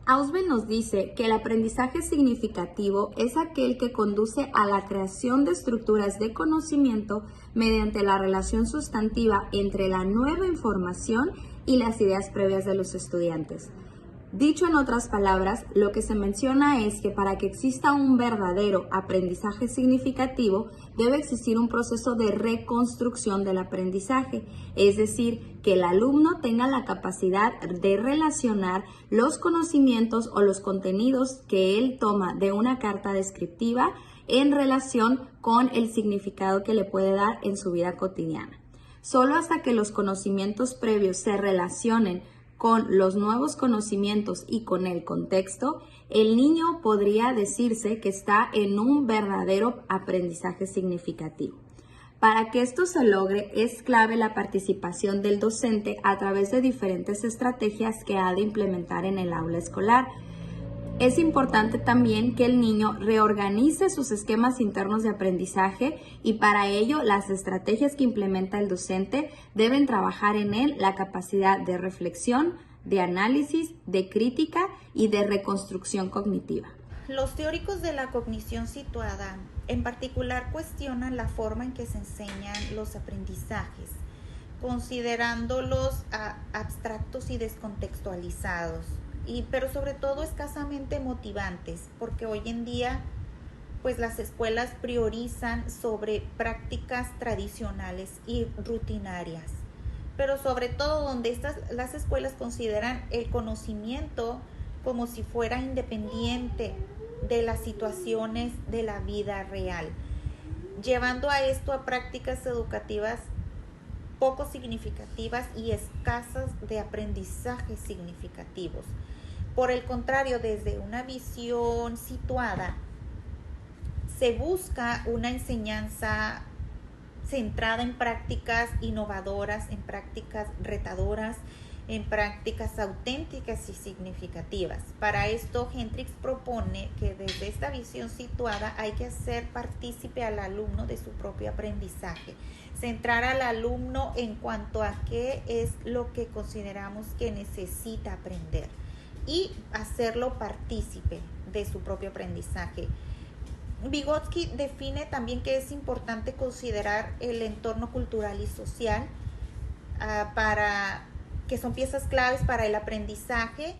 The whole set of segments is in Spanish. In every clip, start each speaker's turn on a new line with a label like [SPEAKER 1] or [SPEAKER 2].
[SPEAKER 1] Ausubel nos dice que el aprendizaje significativo es aquel que conduce a la creación de estructuras de conocimiento mediante la relación sustantiva entre la nueva información y las ideas previas de los estudiantes. Dicho en otras palabras, lo que se menciona es que para que exista un verdadero aprendizaje significativo, debe existir un proceso de reconstrucción del aprendizaje, es decir, que el alumno tenga la capacidad de relacionar los conocimientos o los contenidos que él toma de una carta descriptiva en relación con el significado que le puede dar en su vida cotidiana. Solo hasta que los conocimientos previos se relacionen con los nuevos conocimientos y con el contexto, el niño podría decirse que está en un verdadero aprendizaje significativo. Para que esto se logre, es clave la participación del docente a través de diferentes estrategias que ha de implementar en el aula escolar. Es importante también que el niño reorganice sus esquemas internos de aprendizaje y para ello las estrategias que implementa el docente deben trabajar en él la capacidad de reflexión, de análisis, de crítica y de reconstrucción cognitiva.
[SPEAKER 2] Los teóricos de la cognición situada en particular cuestionan la forma en que se enseñan los aprendizajes, considerándolos abstractos y descontextualizados. Pero sobre todo escasamente motivantes, porque hoy en día pues las escuelas priorizan sobre prácticas tradicionales y rutinarias, pero sobre todo donde las escuelas consideran el conocimiento como si fuera independiente de las situaciones de la vida real, llevando a esto a prácticas educativas poco significativas y escasas de aprendizajes significativos. Por el contrario, desde una visión situada, se busca una enseñanza centrada en prácticas innovadoras, en prácticas retadoras, en prácticas auténticas y significativas. Para esto, Hendricks propone que desde esta visión situada hay que hacer partícipe al alumno de su propio aprendizaje, centrar al alumno en cuanto a qué es lo que consideramos que necesita aprender y hacerlo partícipe de su propio aprendizaje. Vygotsky define también que es importante considerar el entorno cultural y social que son piezas claves para el aprendizaje.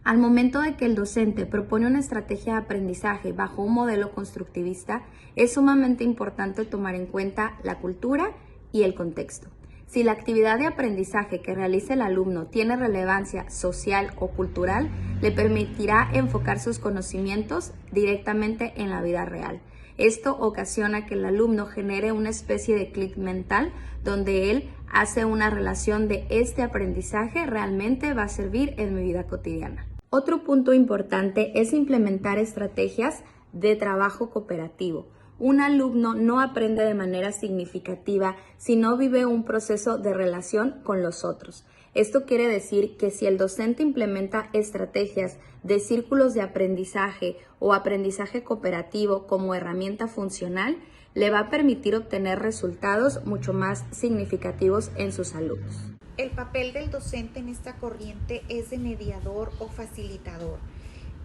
[SPEAKER 1] Al momento de que el docente propone una estrategia de aprendizaje bajo un modelo constructivista, es sumamente importante tomar en cuenta la cultura y el contexto. Si la actividad de aprendizaje que realiza el alumno tiene relevancia social o cultural, le permitirá enfocar sus conocimientos directamente en la vida real. Esto ocasiona que el alumno genere una especie de clic mental donde él hace una relación de este aprendizaje realmente va a servir en mi vida cotidiana. Otro punto importante es implementar estrategias de trabajo cooperativo. Un alumno no aprende de manera significativa si no vive un proceso de relación con los otros. Esto quiere decir que si el docente implementa estrategias de círculos de aprendizaje o aprendizaje cooperativo como herramienta funcional, le va a permitir obtener resultados mucho más significativos en sus alumnos.
[SPEAKER 2] El papel del docente en esta corriente es de mediador o facilitador.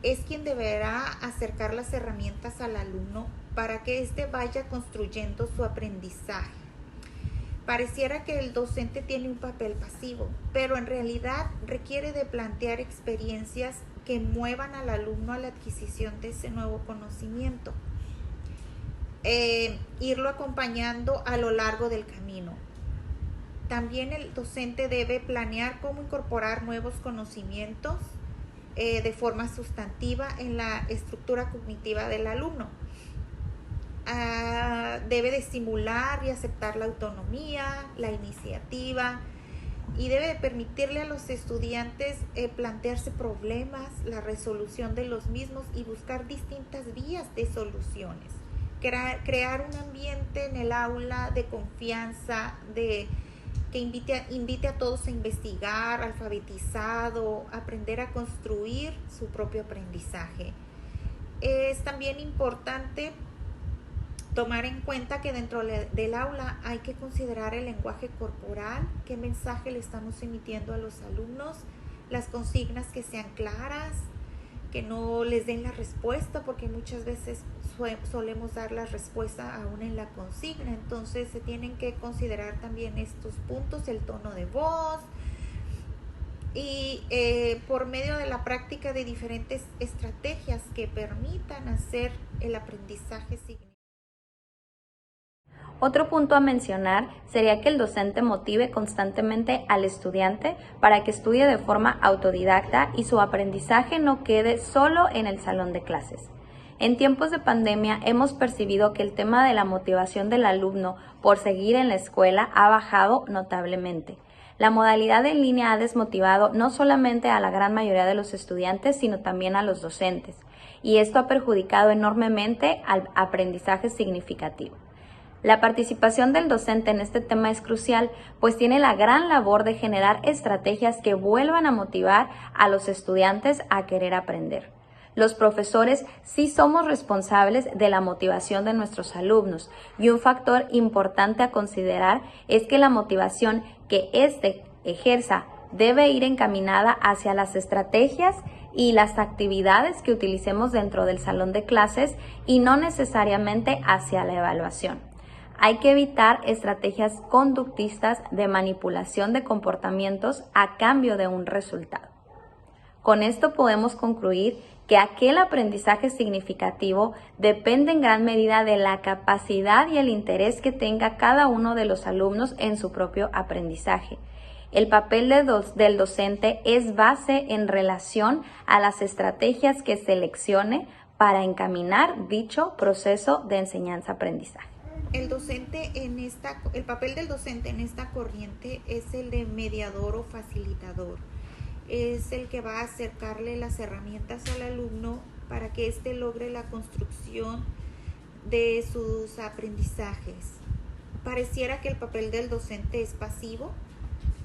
[SPEAKER 2] Es quien deberá acercar las herramientas al alumno para que éste vaya construyendo su aprendizaje. Pareciera que el docente tiene un papel pasivo, pero en realidad requiere de plantear experiencias que muevan al alumno a la adquisición de ese nuevo conocimiento. Irlo acompañando a lo largo del camino. También el docente debe planear cómo incorporar nuevos conocimientos de forma sustantiva en la estructura cognitiva del alumno. Debe de estimular y aceptar la autonomía, la iniciativa y debe de permitirle a los estudiantes plantearse problemas, la resolución de los mismos y buscar distintas vías de soluciones. Crear un ambiente en el aula de confianza, que invite a todos a investigar, alfabetizado, aprender a construir su propio aprendizaje. Es también importante tomar en cuenta que dentro del aula hay que considerar el lenguaje corporal, qué mensaje le estamos emitiendo a los alumnos, las consignas que sean claras, que no les den la respuesta, porque muchas veces solemos dar la respuesta aún en la consigna. Entonces se tienen que considerar también estos puntos, el tono de voz, y por medio de la práctica de diferentes estrategias que permitan hacer el aprendizaje significativo.
[SPEAKER 1] Otro punto a mencionar sería que el docente motive constantemente al estudiante para que estudie de forma autodidacta y su aprendizaje no quede solo en el salón de clases. En tiempos de pandemia hemos percibido que el tema de la motivación del alumno por seguir en la escuela ha bajado notablemente. La modalidad en línea ha desmotivado no solamente a la gran mayoría de los estudiantes, sino también a los docentes, y esto ha perjudicado enormemente al aprendizaje significativo. La participación del docente en este tema es crucial, pues tiene la gran labor de generar estrategias que vuelvan a motivar a los estudiantes a querer aprender. Los profesores sí somos responsables de la motivación de nuestros alumnos, y un factor importante a considerar es que la motivación que éste ejerza debe ir encaminada hacia las estrategias y las actividades que utilicemos dentro del salón de clases y no necesariamente hacia la evaluación. Hay que evitar estrategias conductistas de manipulación de comportamientos a cambio de un resultado. Con esto podemos concluir que aquel aprendizaje significativo depende en gran medida de la capacidad y el interés que tenga cada uno de los alumnos en su propio aprendizaje. El papel del docente es base en relación a las estrategias que seleccione para encaminar dicho proceso de enseñanza-aprendizaje.
[SPEAKER 2] El papel del docente en esta corriente es el de mediador o facilitador. Es el que va a acercarle las herramientas al alumno para que éste logre la construcción de sus aprendizajes. Pareciera que el papel del docente es pasivo,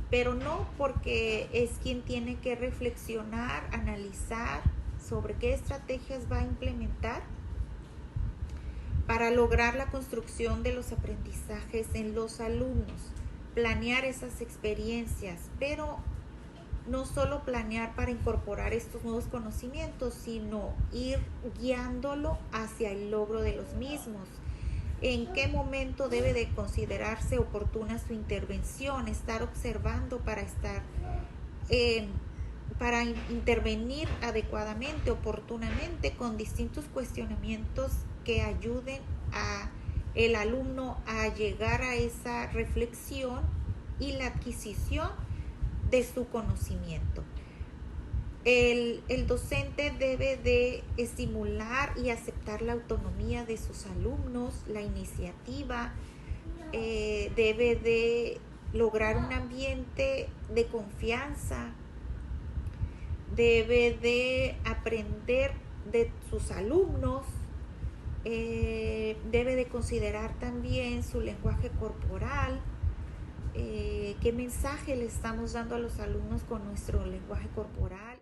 [SPEAKER 2] pero no, porque es quien tiene que reflexionar, analizar sobre qué estrategias va a implementar para lograr la construcción de los aprendizajes en los alumnos, planear esas experiencias, pero no solo planear para incorporar estos nuevos conocimientos, sino ir guiándolo hacia el logro de los mismos. En qué momento debe de considerarse oportuna su intervención, estar observando para intervenir adecuadamente, oportunamente, con distintos cuestionamientos que ayuden a el alumno a llegar a esa reflexión y la adquisición de su conocimiento. El docente debe de estimular y aceptar la autonomía de sus alumnos, la iniciativa, debe de lograr un ambiente de confianza, debe de aprender de sus alumnos, debe de considerar también su lenguaje corporal, qué mensaje le estamos dando a los alumnos con nuestro lenguaje corporal.